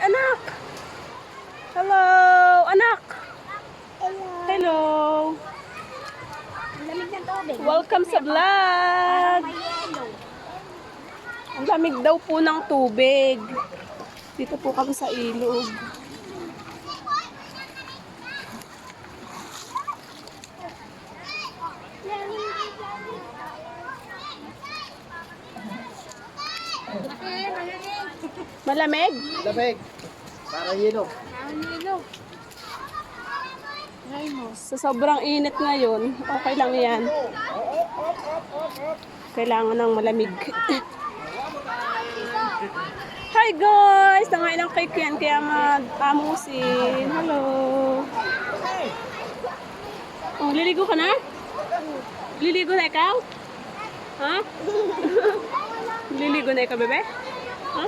anak. Hello, anak. Hello. Lamig ng tubig. Welcome sa vlog. May yellow. Ang lamig daw po ng tubig. Dito po kami sa ilog. Malamig? Lamig. Para yelo. Sa sobrang init ngayon, okay lang yan. Kailangan ng malamig. Hi guys! Nangain ng cake yan, kaya mag-amusin. Hello! Oh, liligo ka na? Liligo na ikaw? Ha? Liligo na ikaw, bebe? Ha?